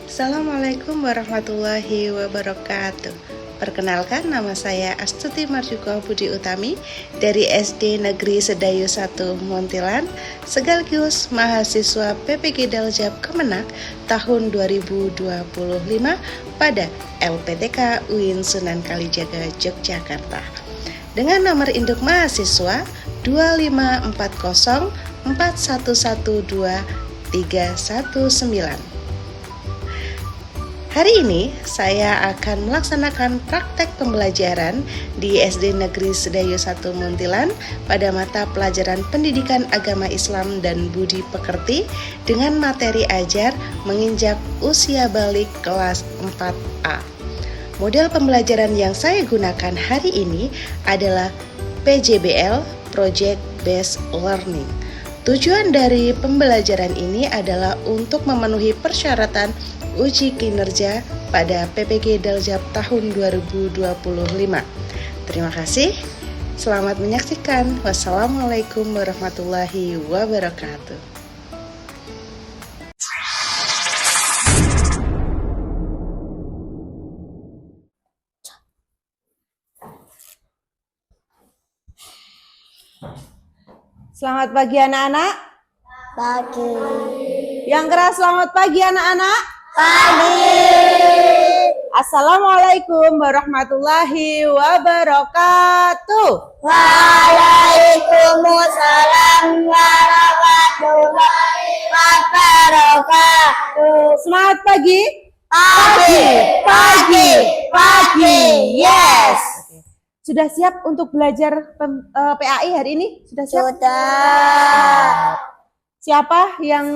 Assalamualaikum warahmatullahi wabarakatuh. Perkenalkan, nama saya Astuti Marjuko Budi Utami dari SD Negeri Sedayu 1 Muntilan, sekaligus mahasiswa PPG Daljab Kemenak tahun 2025 pada LPTK UIN Sunan Kalijaga, Yogyakarta. Dengan nomor induk mahasiswa 25404112319. Hari ini saya akan melaksanakan praktek pembelajaran di SD Negeri Sedayu 1 Muntilan pada mata pelajaran Pendidikan Agama Islam dan Budi Pekerti dengan materi ajar menginjak usia balik kelas 4A. Model pembelajaran yang saya gunakan hari ini adalah PJBL, Project Based Learning. Tujuan dari pembelajaran ini adalah untuk memenuhi persyaratan uji kinerja pada PPG Daljab tahun 2025. Terima kasih. Selamat menyaksikan. Wassalamualaikum warahmatullahi wabarakatuh. Selamat pagi anak-anak. Pagi. Yang keras selamat pagi anak-anak. Pagi. Assalamualaikum warahmatullahi wabarakatuh. Waalaikumsalam warahmatullahi wabarakatuh. Semangat pagi. Pagi. Yes. Sudah siap untuk belajar PAI hari ini? Sudah siap? Sudah. Siapa yang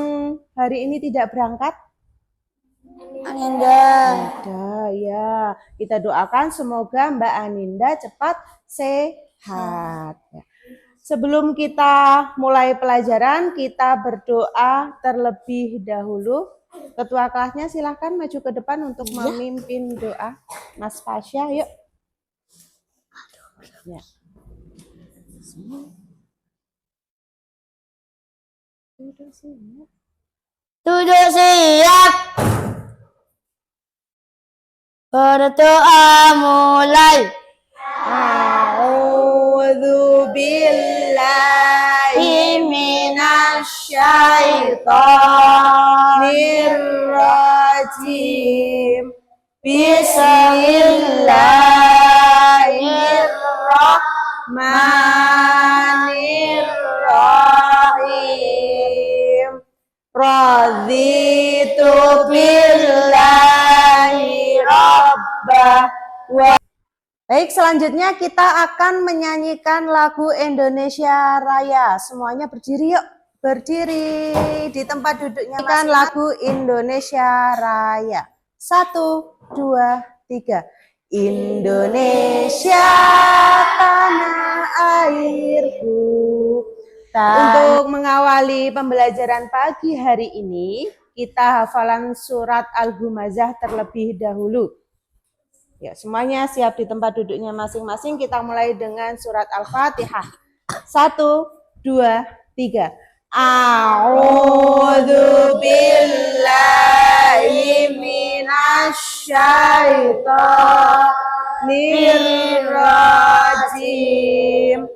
hari ini tidak berangkat? Aninda. Ada ya. Kita doakan semoga Mbak Aninda cepat sehat. Sebelum kita mulai pelajaran, kita berdoa terlebih dahulu. Ketua kelasnya silahkan maju ke depan untuk memimpin doa. Mas Fasya, yuk. Ya. Tujuh siap. Berdoa mulai. A'udzu billahi minasyaitonir rajim. Bismillahirrahmanirrahim. Raditu billahi rabbah. Baik, selanjutnya kita akan menyanyikan lagu Indonesia Raya. Semuanya berdiri yuk. Berdiri di tempat duduknya. Kan lagu Indonesia Raya. 1, 2, 3. Indonesia tanah airku. Untuk mengawali pembelajaran pagi hari ini, kita hafalan surat Al-Humazah terlebih dahulu. Ya, semuanya siap di tempat duduknya masing-masing. Kita mulai dengan surat Al-Fatihah. 1, 2, 3. A'udzu billahi minasyaitonir rajim.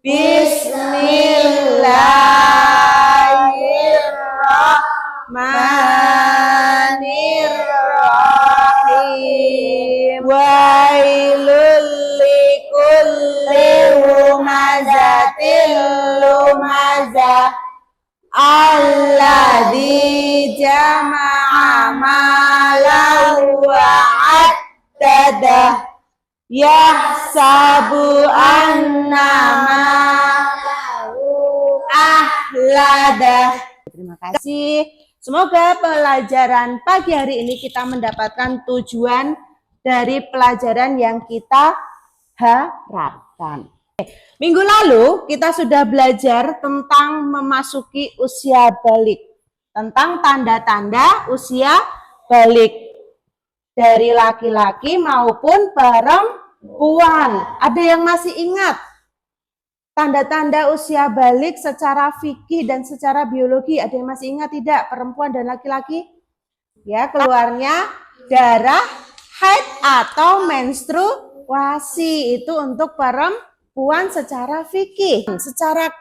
Bismillahirrahmanirrahim. Wailul likulli humazatil lumazah alladzi jama'a malahu wa'addadah yahsabu anna malahu ahladah. Terima kasih. Semoga pelajaran pagi hari ini kita mendapatkan tujuan dari pelajaran yang kita harapkan. Minggu lalu kita sudah belajar tentang memasuki usia balik, tentang tanda-tanda usia balik dari laki-laki maupun perempuan. Ada yang masih ingat tanda-tanda usia balik secara fikih dan secara biologi? Ada yang masih ingat tidak, perempuan dan laki-laki? Ya, keluarnya darah haid atau menstruasi itu untuk perempuan secara fikih, secara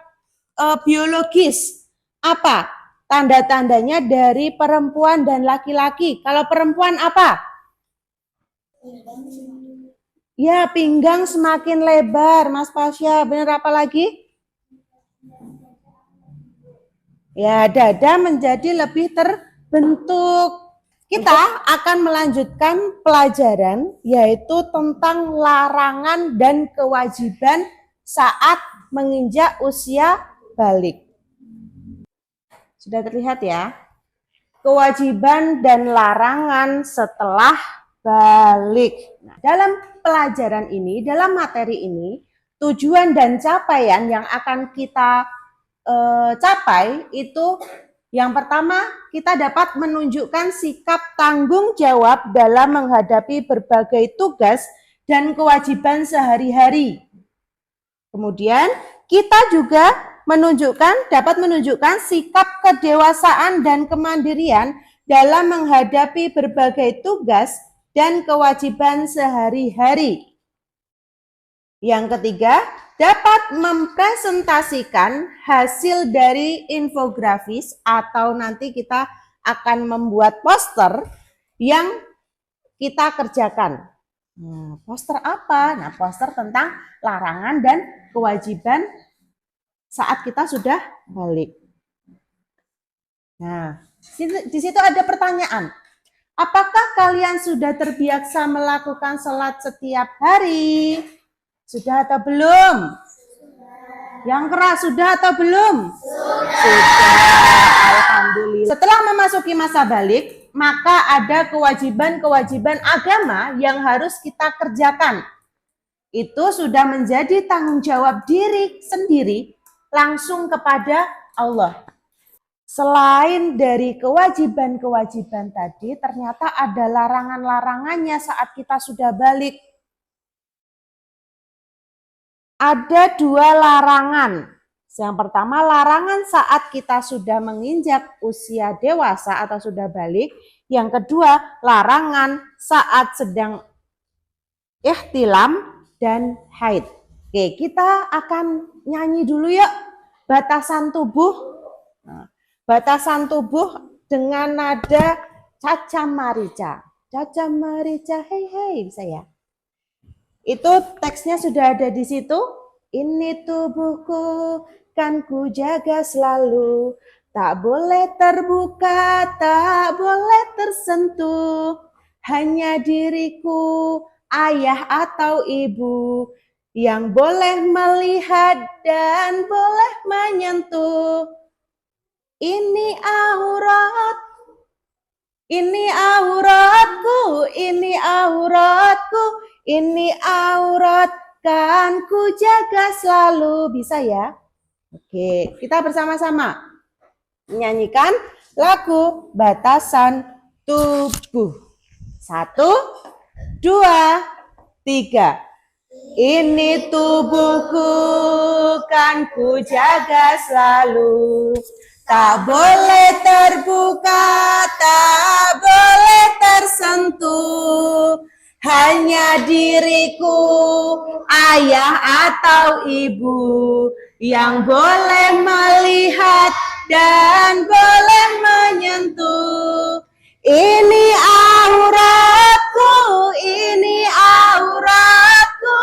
biologis. Apa tanda-tandanya dari perempuan dan laki-laki? Kalau perempuan apa? Ya, pinggang semakin lebar, Mas Pasya. Benar apa lagi? Ya, dada menjadi lebih terbentuk. Kita akan melanjutkan pelajaran yaitu tentang larangan dan kewajiban saat menginjak usia balik. Sudah terlihat ya? Kewajiban dan larangan setelah balik. Nah, dalam pelajaran ini, dalam materi ini, tujuan dan capaian yang akan kita capai itu yang pertama, kita dapat menunjukkan sikap tanggung jawab dalam menghadapi berbagai tugas dan kewajiban sehari-hari. Kemudian, kita juga dapat menunjukkan sikap kedewasaan dan kemandirian dalam menghadapi berbagai tugas dan kewajiban sehari-hari. Yang ketiga, dapat mempresentasikan hasil dari infografis atau nanti kita akan membuat poster yang kita kerjakan. Nah, poster apa? Nah, poster tentang larangan dan kewajiban saat kita sudah balik. Nah, di situ ada pertanyaan. Apakah kalian sudah terbiasa melakukan sholat setiap hari? Sudah atau belum? Yang keras, sudah atau belum? Sudah. Alhamdulillah. Setelah memasuki masa balik, maka ada kewajiban-kewajiban agama yang harus kita kerjakan. Itu sudah menjadi tanggung jawab diri sendiri langsung kepada Allah. Selain dari kewajiban-kewajiban tadi, ternyata ada larangan-larangannya saat kita sudah balik. Ada dua larangan. Yang pertama, larangan saat kita sudah menginjak usia dewasa atau sudah balik. Yang kedua, larangan saat sedang ihtilam dan haid. Oke, kita akan nyanyi dulu yuk. Batasan tubuh. Nah, batasan tubuh dengan nada Caca Marica. Caca Marica, hei hei, bisa ya? Itu teksnya sudah ada di situ. Ini tubuhku kan ku jaga selalu. Tak boleh terbuka, tak boleh tersentuh. Hanya diriku, ayah atau ibu, yang boleh melihat dan boleh menyentuh. Ini aurat, ini auratku, ini auratku, ini aurat kan ku jaga selalu. Bisa ya? Oke, kita bersama-sama menyanyikan lagu Batasan Tubuh. 1, 2, 3. Ini tubuhku kan ku jaga selalu. Tak boleh terbuka, tak boleh tersentuh. Hanya diriku, ayah atau ibu, yang boleh melihat dan boleh menyentuh. Ini auratku, ini auratku,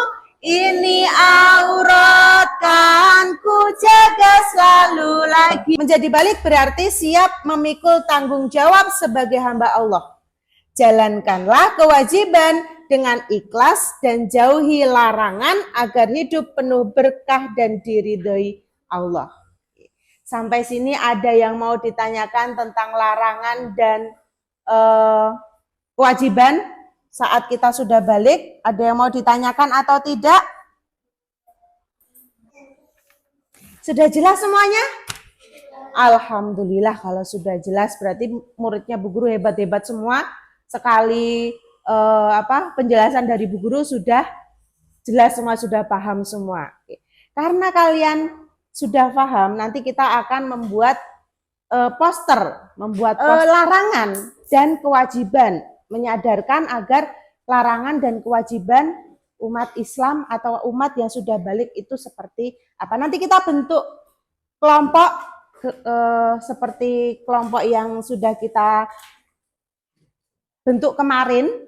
ini aurat kan ku jaga selalu lagi. Menjadi balik berarti siap memikul tanggung jawab sebagai hamba Allah. Jalankanlah kewajiban dengan ikhlas dan jauhi larangan agar hidup penuh berkah dan diridhoi Allah. Sampai sini ada yang mau ditanyakan tentang larangan dan kewajiban saat kita sudah balik? Ada yang mau ditanyakan atau tidak? Sudah jelas semuanya? Alhamdulillah kalau sudah jelas berarti muridnya Bu Guru hebat-hebat semua. Sekali penjelasan dari Bu Guru sudah jelas semua, sudah paham semua. Karena kalian sudah paham, nanti kita akan membuat poster, membuat larangan dan kewajiban, menyadarkan agar larangan dan kewajiban umat Islam atau umat yang sudah balik itu seperti apa. Nanti kita bentuk kelompok seperti kelompok yang sudah kita bentuk kemarin.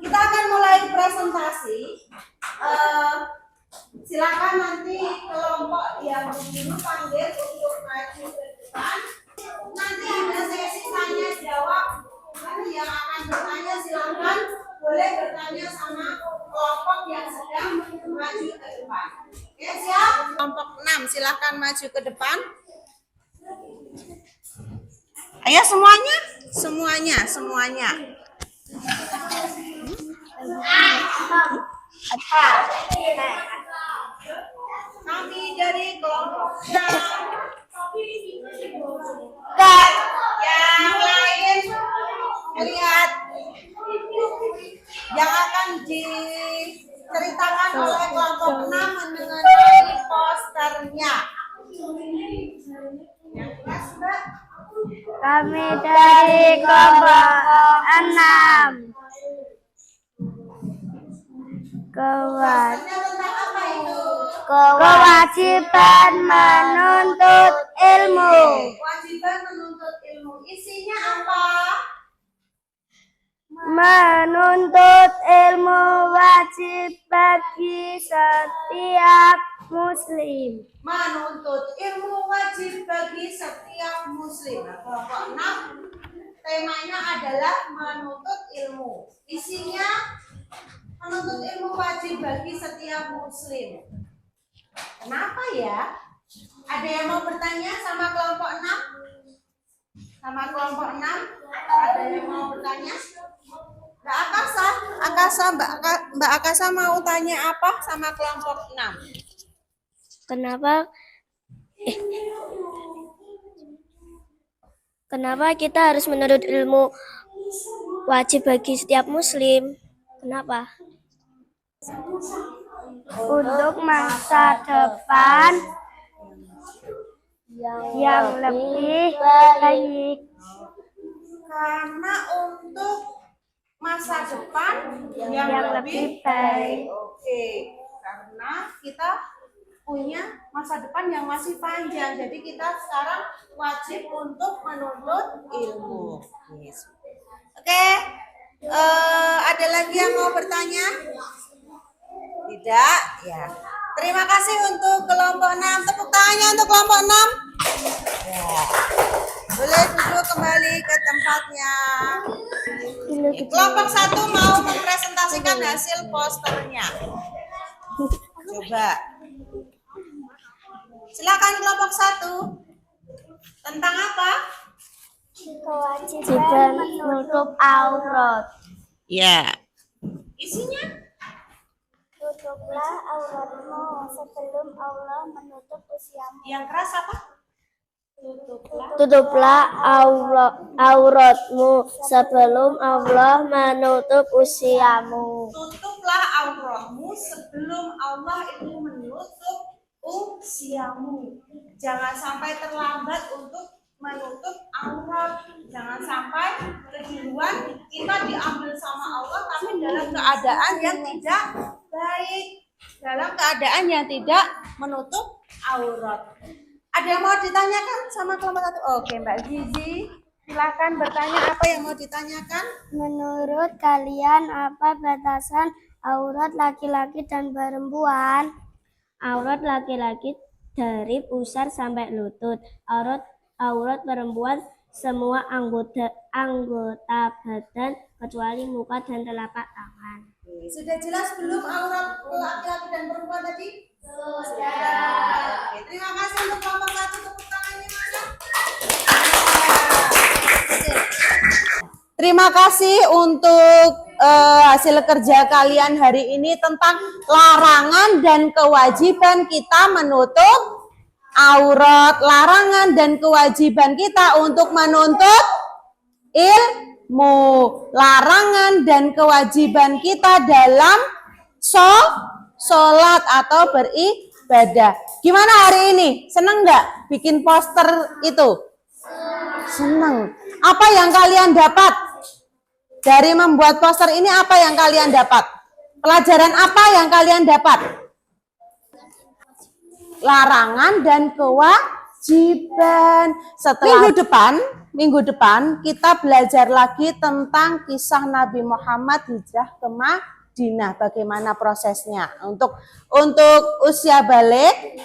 Kita akan mulai presentasi. Silakan nanti kelompok yang begini panggil untuk maju ke depan. Nanti ada sesi tanya jawab. Nanti yang akan bertanya silakan boleh bertanya sama kelompok yang sedang maju ke depan. Oke, siap? Kelompok 6 silakan maju ke depan. Ayo semuanya, semuanya. Kami dari kelompok 6. Yang lain lihat yang akan diceritakan oleh kelompok 6 mengenai posternya. Yang kelas, Mbak? Kami dari kelompok 6. Posternya tentang apa itu? Kewajiban menuntut ilmu. Kewajiban menuntut ilmu. Isinya apa? Menuntut ilmu wajib bagi setiap muslim. Menuntut ilmu wajib bagi setiap muslim. Nah, kelompok 6 temanya adalah menuntut ilmu. Isinya menuntut ilmu wajib bagi setiap muslim. Kenapa ya? Ada yang mau bertanya sama kelompok 6? Sama kelompok 6? Ada yang mau bertanya? Mbak Akasa, Mbak Akasa mau tanya apa sama kelompok 6? Kenapa kita harus menuntut ilmu wajib bagi setiap muslim? Kenapa? untuk masa depan yang lebih baik. Karena untuk masa depan Yang lebih baik. Oke, karena kita punya masa depan yang masih panjang, jadi kita sekarang wajib untuk menuntut ilmu. Oke, ada lagi yang mau bertanya? Tidak, ya. Terima kasih untuk kelompok 6. Tepuk tangannya untuk kelompok 6. Ya. Boleh duduk kembali ke tempatnya. Kelompok 1 mau mempresentasikan hasil posternya. Coba. Silakan kelompok 1. Tentang apa? Kewajiban menutup aurat. Ya. Isinya? Tutuplah auratmu sebelum Allah menutup usiamu. Yang keras apa? Tutuplah auratmu sebelum Allah menutup usiamu. Tutuplah auratmu sebelum Allah itu menutup usiamu. Jangan sampai terlambat untuk menutup aurat. Jangan sampai keduluan kita diambil sama Allah tapi dalam keadaan yang tidak baik, dalam keadaan yang tidak menutup aurat. Ada yang mau ditanyakan sama kelompok 1? Oke, Mbak Zizi, silakan bertanya apa yang mau ditanyakan. Menurut kalian apa batasan aurat laki-laki dan perempuan? Aurat laki-laki dari pusar sampai lutut. Aurat perempuan semua anggota badan kecuali muka dan telapak tangan. Sudah jelas belum aurat laki-laki dan perempuan tadi? Sudah. Oke, terima kasih untuk kelompok 1. Tepuk tangannya mana? Terima kasih untuk hasil kerja kalian hari ini tentang larangan dan kewajiban kita menutup aurat, larangan dan kewajiban kita untuk menuntut ilmu, larangan dan kewajiban kita dalam sholat atau beribadah. Gimana hari ini? Seneng nggak bikin poster itu? Seneng. Apa yang kalian dapat dari membuat poster ini? Apa yang kalian dapat? Pelajaran apa yang kalian dapat? Larangan dan kewajiban. Setelah minggu depan kita belajar lagi tentang kisah Nabi Muhammad hijrah ke Madinah, bagaimana prosesnya. Untuk usia balik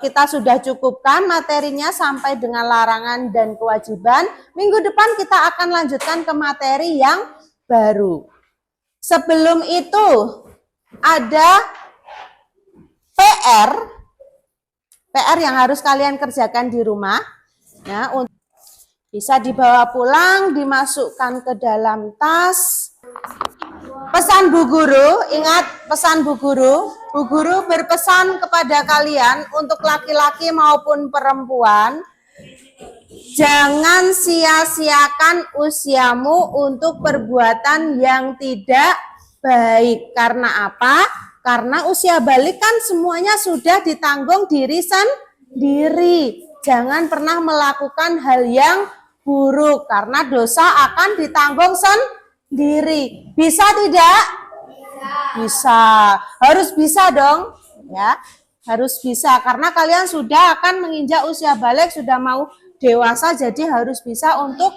kita sudah cukupkan materinya sampai dengan larangan dan kewajiban. Minggu depan kita akan lanjutkan ke materi yang baru. Sebelum itu ada PR yang harus kalian kerjakan di rumah. Ya, bisa dibawa pulang, dimasukkan ke dalam tas. Pesan Bu Guru, ingat pesan Bu Guru. Bu Guru berpesan kepada kalian untuk laki-laki maupun perempuan, jangan sia-siakan usiamu untuk perbuatan yang tidak baik. Karena apa? Karena usia balik kan semuanya sudah ditanggung diri sendiri. Jangan pernah melakukan hal yang buruk karena dosa akan ditanggung sendiri. Bisa tidak? Bisa. Harus bisa dong, ya. Harus bisa karena kalian sudah akan menginjak usia balik, sudah mau dewasa, jadi harus bisa untuk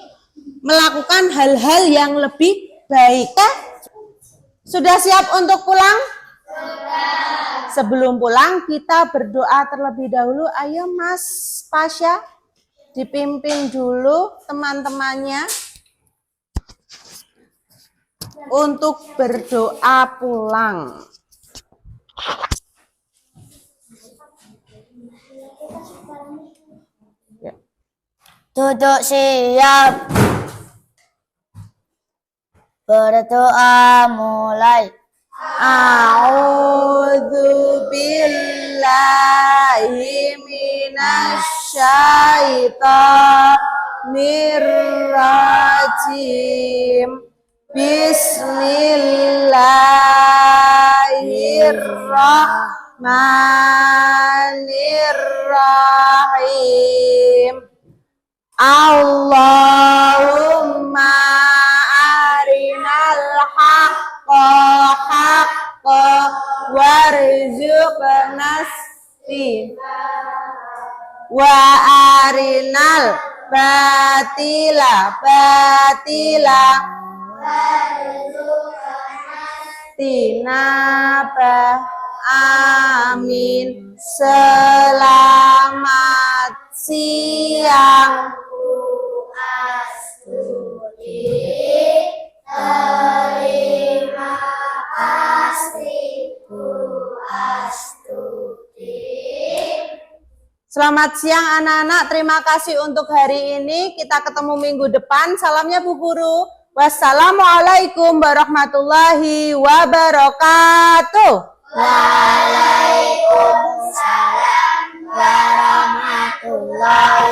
melakukan hal-hal yang lebih baik. Sudah siap untuk pulang? Sebelum pulang kita berdoa terlebih dahulu. Ayo Mas Pasha, dipimpin dulu teman-temannya untuk berdoa pulang. Duduk siap. Berdoa mulai. A'udzu billahi minasyaitonir rajim. Bismillahirrahmanirrahim. Allahumma arinal haqqa haqqa warzuqnas wa arinal batila batila tinaba. Amin. Selamat siang. Terima kasih Bu Astuti. Selamat siang anak-anak, terima kasih untuk hari ini. Kita ketemu minggu depan. Salamnya Bu Guru. Wassalamualaikum warahmatullahi wabarakatuh. Waalaikumsalam warahmatullahi